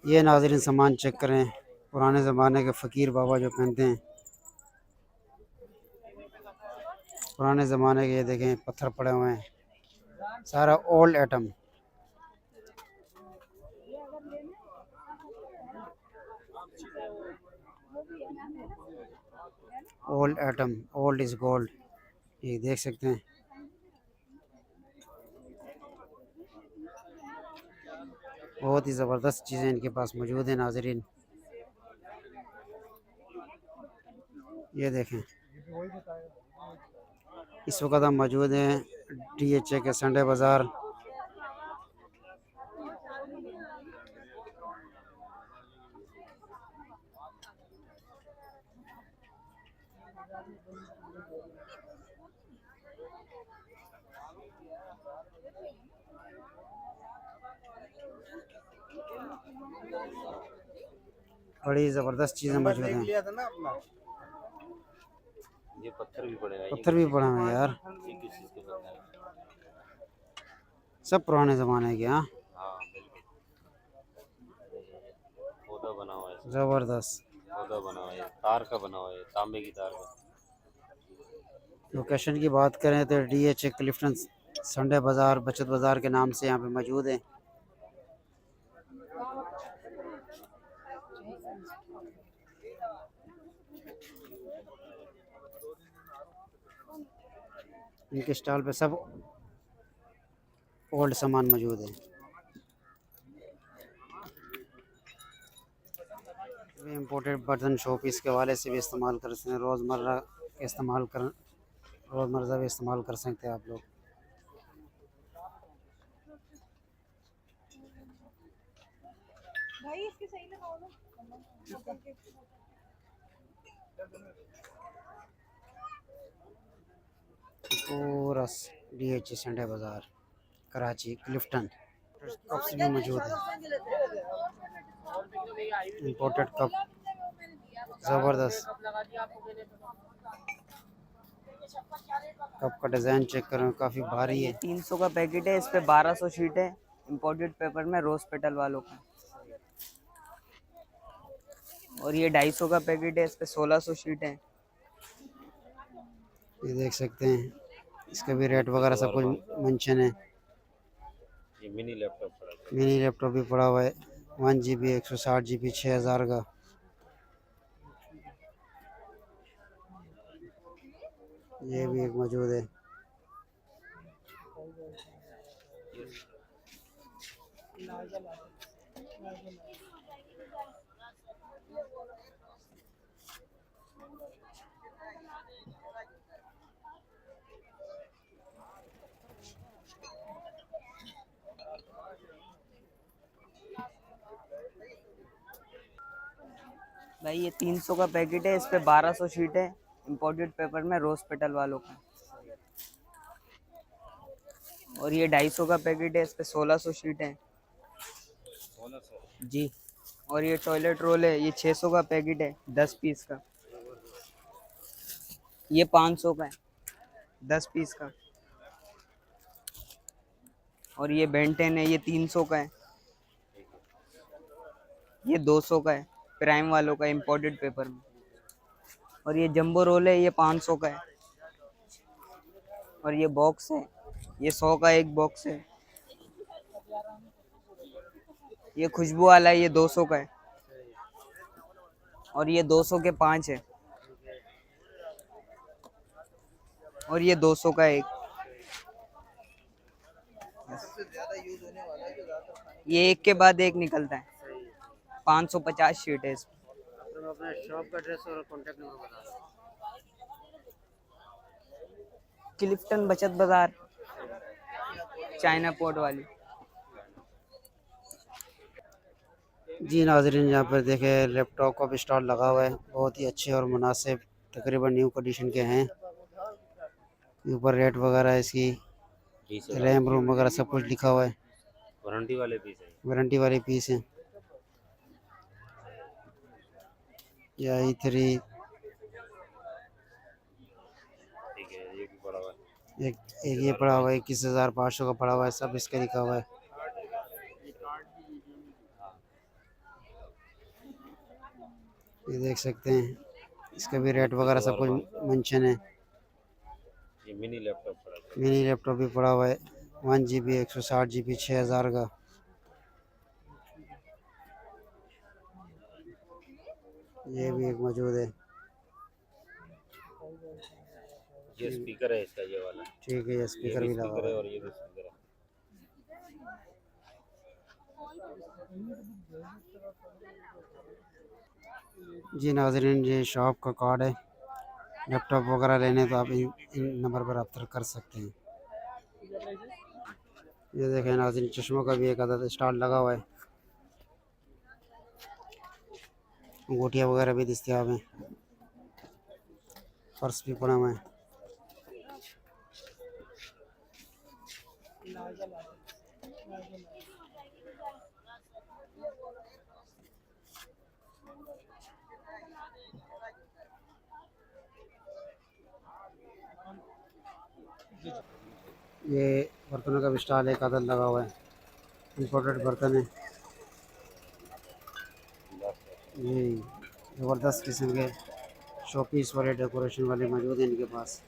ये नाज़रीन सामान चेक करें, पुराने ज़माने के फ़कीर बाबा जो पहनते हैं, पुराने ज़माने के। ये देखें पत्थर पड़े हुए हैं, सारा old item. Old item, old is gold, ये देख सकते हैं। बहुत ही ज़बरदस्त चीज़ें इनके पास मौजूद हैं नाज़रीन। ये देखें, इस वक्त हम मौजूद हैं DHA के संडे बाज़ार। बड़ी ज़बरदस्त चीज़ें मौजूद हैं। ये पत्थर भी पड़े हैं, पत्थर भी पड़े हैं यार, ये किस चीज़ के पत्थर हैं? सब पुराने ज़माने के। हाँ, हाँ बिल्कुल, पौधा बना हुआ है, ज़बरदस्त। पौधा बना हुआ है, तार का बना हुआ है, तांबे की तार का। लोकेशन की बात करें तो DHA क्लिफ्टन संडे बाज़ार बचत बाज़ार के नाम से यहाँ पे मौजूद है। इनके स्टॉल पे सब ओल्ड सामान मौजूद है। इम्पोर्टेड बर्तन शोपीस के हवाले से भी इस्तेमाल कर सकते हैं, रोज़मर्रा भी इस्तेमाल कर सकते हैं आप लोग। भाई इसके सही लगाओ ना। पूरा DHA संडे बाज़ार कराची क्लिफ्टन कप्स भी मौजूद है। इम्पोर्टेड कप ज़बरदस्त। कप का डिज़ाइन चेक करें, काफ़ी भारी है। 300 का पैकेट है, इस पे 1200 शीट है इम्पोर्टेड पेपर में, रोज पेटल वालों का। और ये 250 का पैकेट है, इस पे 1600 शीट है। ये देख सकते हैं, इसका भी रेट वगैरह सब कुछ मेंशन है। ये मिनी लैपटॉप पड़ा है। मिनी लैपटॉप भी पड़ा हुआ है, 1 GB 160 GB 6000 का। ये भी एक मौजूद है। भाई ये 300 का पैकेट है, इस पे 1200 शीट है इम्पोर्टेड पेपर में, रोज पेटल वालों का। और ये 250 का पैकेट है, इस पे 1600 शीट है 1600 जी। और ये टॉयलेट रोल है, ये 600 का पैकेट है 10 पीस का। ये 500 का है 10 पीस का। और ये बेंटेन है, ये 300 का है। ये 200 का है प्राइम वालों का इम्पोर्टेड पेपर में। और ये जंबो रोल है, ये 500 का है। और ये बॉक्स है, ये 100 का एक बॉक्स है। ये खुशबू वाला है, ये 200 का है। और ये 200 के 5 है। और ये 200 का एक। ये एक के बाद एक निकलता है। 550 शीट है इसमें। तो अपने शॉप का एड्रेस और कॉन्टैक्ट नंबर बता दो। क्लिफ्टन बचत बाजार, चाइना पोर्ट वाली। जी नाजरीन, यहाँ पर देखें लैपटॉप का भी स्टॉल लगा हुआ है, बहुत ही अच्छे और मुनासिब, तकरीबन न्यू कंडीशन के हैं। ऊपर रेट वगैरह, इसकी रैम रोम वगैरह सब कुछ लिखा हुआ है। वारंटी वाले पीस है। वारंटी वाली पीस है। या i3 ठीक है, ये भी पड़ा हुआ है। एक ये पड़ा हुआ है, 21,500 का पड़ा हुआ है, सब इसका लिखा हुआ है। ये देख सकते हैं, इसका भी रेट वगैरह सब कुछ मेंशन है। ये मिनी लैपटॉप पड़ा है। मिनी लैपटॉप भी पड़ा हुआ है, 1 GB 160 GB 6000 का। ये भी एक मौजूद है। ये स्पीकर है इसका, ये वाला। ठीक है, ये ये स्पीकर भी भी लगा स्पीकर हुआ है है। और ये भी स्पीकर है। जी नाज़रीन, ये शॉप का कार्ड है। लैपटॉप वगैरह लेने तो आप इन नंबर पर रब्ता कर सकते हैं। ये देखें नाज़रीन, चश्मों का भी एक आधा स्टॉल लगा हुआ है। अंगूठियाँ वगैरह भी दस्तियाब हैं। पर्स भी पड़ा हुआ है। ये बर्तनों का भी स्टॉल एक आधा लगा हुआ है। इम्पोर्टेड बर्तन है। ये ज़बरदस्त किस्म के शोपीस वाले डेकोरेशन वाले मौजूद हैं इनके पास।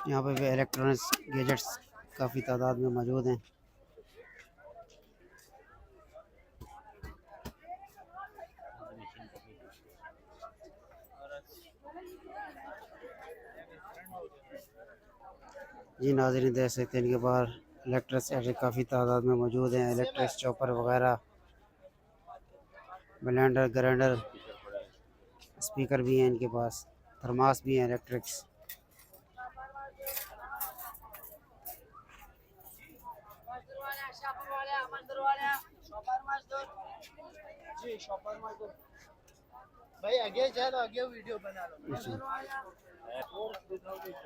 यहाँ पे भी इलेक्ट्रॉनिक्स गैजेट्स काफ़ी तादाद में मौजूद हैं। जी नाज़रीन, देख सकते हैं इनके बाहर इलेक्ट्रिक्स काफ़ी तादाद में मौजूद हैं। इलेक्ट्रिक चॉपर वगैरह, ब्लेंडर, ग्राइंडर, स्पीकर भी हैं इनके पास। थर्मास भी हैं इलेक्ट्रिक्स।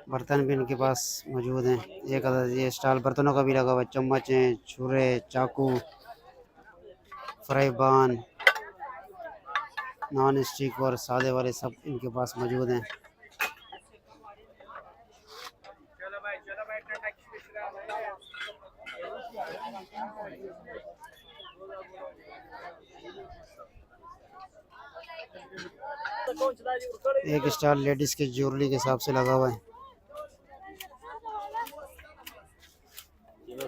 बर्तन भी इनके पास मौजूद हैं। एक आधा ये स्टॉल बर्तनों का भी लगा हुआ है। चम्मच हैं, छुरे, चाकू, फ्राई पान, नॉन स्टिक और सादे वाले सब इनके पास मौजूद हैं। एक स्टॉल लेडीज़ के ज्वेलरी के हिसाब से लगा हुआ है।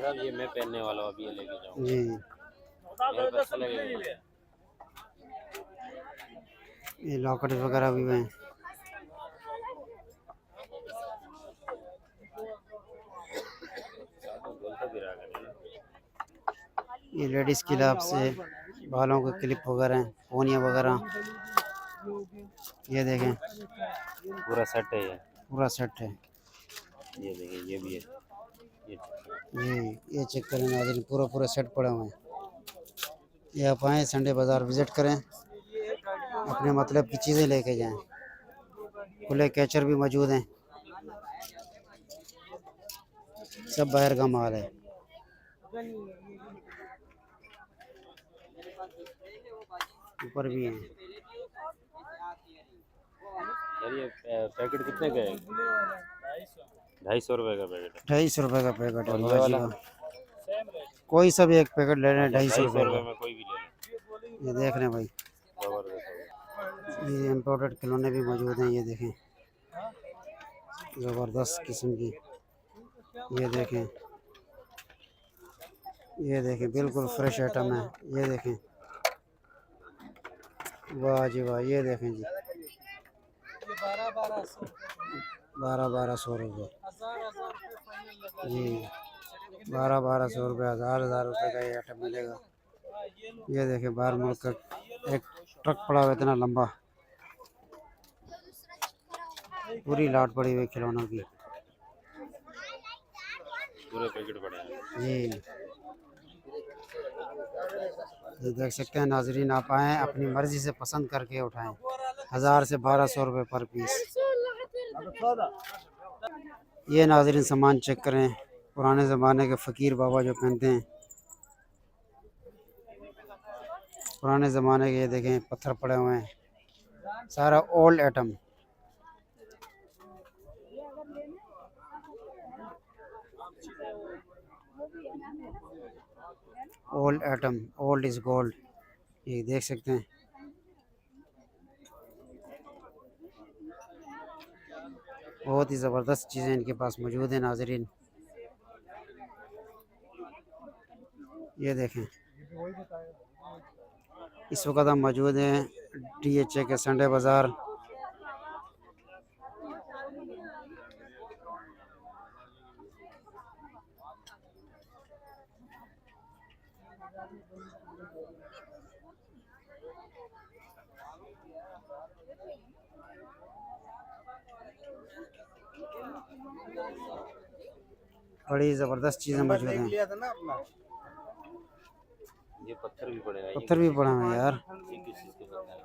साहब ये मैं पहनने वाला हूँ, अभी ये लेके जाऊँ। जी, मेरे पैसे लगेंगे। ये लॉकेट वगैरह भी हैं। ये लेडीज़ की लाभ से बालों के क्लिप वगैरह हैं, पोनिया वगैरह। ये देखें, पूरा सेट है ये। पूरा सेट है। ये देखिए, ये भी है। ये जी, ये चेक करें नाज़रीन, पूरा पूरा सेट पड़ा हुआ है। ये आप आएँ, संडे बाज़ार विज़िट करें, अपने मतलब की चीज़ें लेके जाएं। खुले कैचर भी मौजूद हैं। सब बाहर का माल है। ऊपर भी हैं। यार ये पैकेट कितने का है? 250 रुपए का पैकेट है। 250 रुपये का पैकेट है। और ये वाह जी वाला? वाह। कोई सा भी एक पैकेट ले लें 250 रुपये रुपए का। में कोई भी ले लें। ये देख रहे हैं भाई, जबरदस्त है। ये इम्पोर्टेड खिलौने भी मौजूद हैं। ये देखें, ज़बरदस्त किस्म की। ये देखें बिल्कुल फ्रेश आइटम है। ये देखें, वाह जी वाह। ये देखें जी, 1200 रुपये जी, 1200 रुपये, 1000 रुपये का ये आइटम मिलेगा। ये देखें, बाहर मुल्क का एक ट्रक पड़ा हुआ है इतना लंबा, पूरी लाट पड़ी हुई खिलौनों की। पूरे पैकेट पड़े हैं जी, ये देख सकते हैं नाजरीन, आप आएँ, अपनी मर्ज़ी से पसंद करके उठाएं। 1000 से 1200 रुपये पर पीस। ये नाजरीन सामान चेक करें, पुराने ज़माने के फ़कीर बाबा जो पहनते हैं, पुराने ज़माने के। ये देखें, पत्थर पड़े हुए हैं, सारा old item. Old atom, old is gold, ये देख सकते हैं। बहुत ही ज़बरदस्त चीज़ें इनके पास मौजूद हैं नाजरीन। ये देखें, इस वक्त हम मौजूद हैं DHA के संडे बाज़ार। बड़ी ज़बरदस्त चीज़ें मौजूद हैं। ये पत्थर भी पड़ेगा, ये पत्थर भी पड़ा हुआ है यार, किस चीज़ के पत्थर हैं?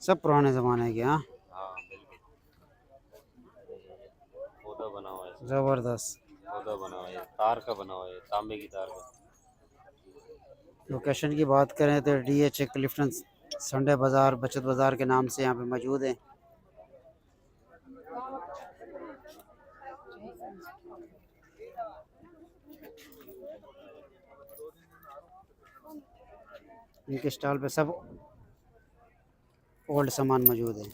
सब पुराने ज़माने के। हाँ, हाँ बिल्कुल, पौधा बना हुआ है, ज़बरदस्त। पौधा बना हुआ है, तार का बना हुआ है, तांबे की तार का। लोकेशन की बात करें तो DHA क्लिफ्टन संडे बाज़ार बचत बाज़ार के नाम से यहाँ पे मौजूद है। इनके स्टॉल पे सब ओल्ड सामान मौजूद है।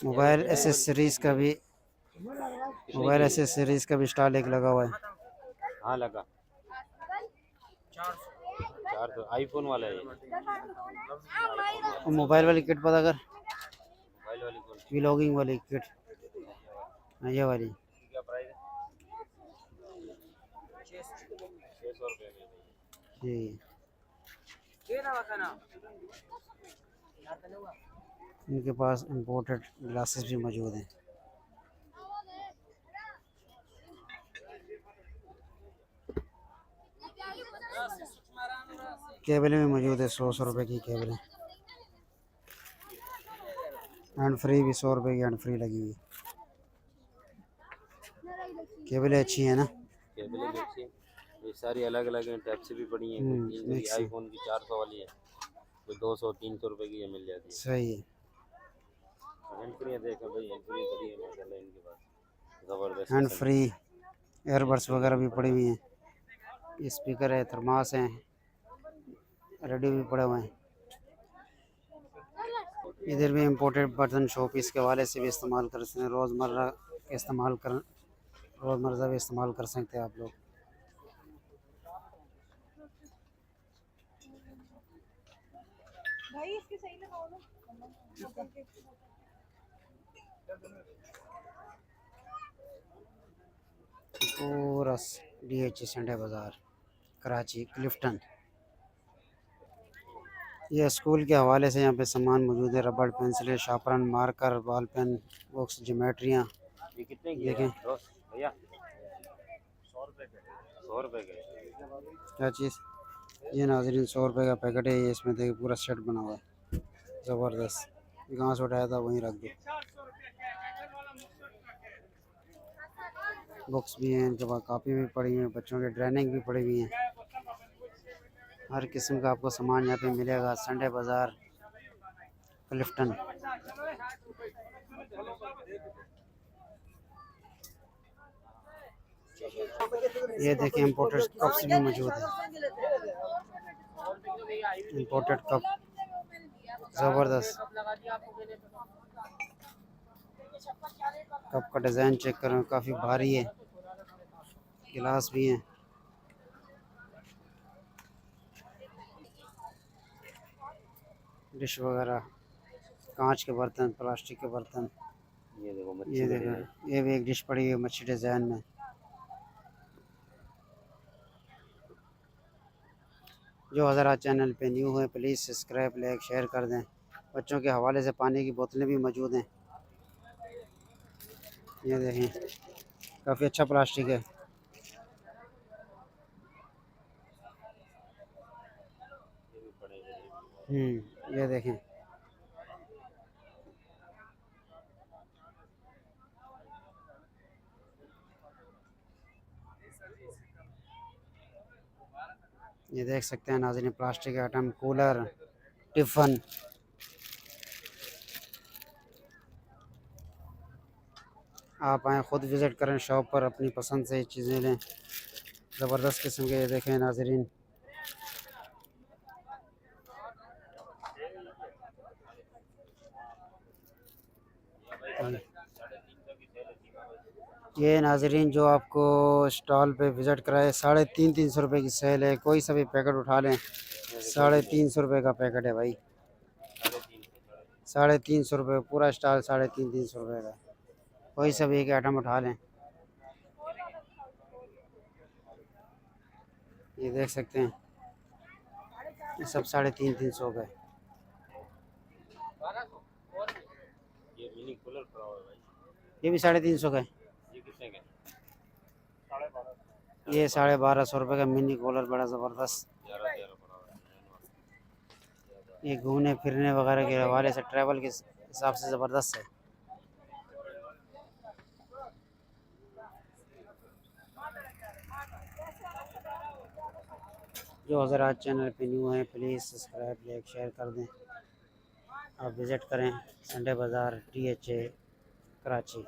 मोबाइल एसेसरीज़ का भी स्टॉल एक लगा हुआ है। हाँ लगा, 400 आईफोन वाला है ये। और मोबाइल वाली किट पता कर, मोबाइल वाली कौन सी? व्लॉगिंग वाली किट, ये वाली क्या प्राइस है? 600 रुपये में। जी। इनके पास इंपोर्टेड ग्लासेस भी मौजूद हैं। केबलें भी मौजूद है, 100 रुपए की केबलें, हैंड फ्री भी 100 रुपए की हैंड फ्री लगी हुई। केबलें अच्छी हैं ना। केबलें भी अच्छी हैं, ये सारी अलग अलग हैं, टाइप से भी पड़ी हैं। कोई 300 की मिक्स है, आईफोन की 400 वाली है, कोई 200-300 रुपए की ये मिल जाती है। सही है। हैंड फ्री है, देखें भाई हैंड फ्री पड़ी है माशाल्लाह इनके पास, ज़बरदस्त हैंड किस्म फ्री एयरबड्स वगैरह भी पड़ी हुई हैं, स्पीकर है, थर्मास हैं, रेडियो भी पड़े हुए हैं। इधर भी इम्पोर्टेड बर्तन शोपीस के हवाले से भी इस्तेमाल कर सकते हैं, रोज़मर्रा भी इस्तेमाल कर सकते हैं आप लोग। भाई इसके सही लगाओ ना। पूरा DHA संडे बाज़ार कराची क्लिफ्टन। ये स्कूल के हवाले से यहाँ पे सामान मौजूद है, रबड़, पेंसिलें, sharpener, marker, ball pen, box, ज्योमेट्रियाँ। ये कितने की देखें है दोस्त भैया? 100 रुपए के, 100 रुपए के। क्या चीज़, ये नाज़रीन 100 रुपए का पैकेट है। ये इसमें देखिए पूरा सेट बना हुआ है, ज़बरदस्त। कहाँ से उठाया था वहीं रख दो। बुक्स भी हैं इनके पास, कापी भी पड़ी हुई हैं, बच्चों की ड्राइंग भी पड़ी हुई हैं। हर किस्म का आपको सामान यहाँ पे मिलेगा। संडे बाज़ार क्लिफ्टन। ये देखिए इम्पोर्टेड कप्स भी मौजूद हैं, इम्पोर्टेड कप, ज़बरदस्त। कप का डिज़ाइन चेक करें, काफ़ी भारी है। गिलास भी हैं, डिश वगैरह, कांच के बर्तन, प्लास्टिक के बर्तन। ये देखो मच्छी ये बड़ी देखो, है। ये भी एक डिश पड़ी हुई है मच्छी डिज़ाइन में। जो हज़रात चैनल पे न्यू हैं प्लीज़ सब्सक्राइब, लाइक, शेयर कर दें। बच्चों के हवाले से पानी की बोतलें भी मौजूद हैं। ये देखें, काफ़ी अच्छा प्लास्टिक है। ये भी पड़ेगा, ये देखें, ये देख सकते हैं नाज़रीन, प्लास्टिक के आइटम, कूलर, टिफ़न। आप आएँ, ख़ुद विज़िट करें शॉप पर, अपनी पसंद से चीज़ें लें। ज़बरदस्त किस्म के ये देखें नाज़रीन। ये नाज़रीन जो आपको स्टॉल पे विज़िट कराए, 350 रुपये की सेल है। कोई सा भी पैकेट उठा लें, 350 रुपये का पैकेट है भाई। 350 रुपये पूरा स्टॉल, 350 रुपये का। कोई सा भी एक आइटम उठा लें। ये देख सकते हैं, ये सब 350 का है। ये मिनी कूलर पड़ा हुआ है भाई, ये भी 350 का है। ये कितने का? ये 1250 रुपये का मिनी कूलर, बड़ा ज़बरदस्त। 11 पड़ा हुआ है। ये घूमने फिरने वगैरह के हवाले से, ट्रैवल के हिसाब से ज़बरदस्त है। जो हज़रात चैनल पे न्यू हैं, प्लीज़ सब्सक्राइब, लाइक, शेयर कर दें। आप विज़िट करें संडे बाज़ार, THA, कराची।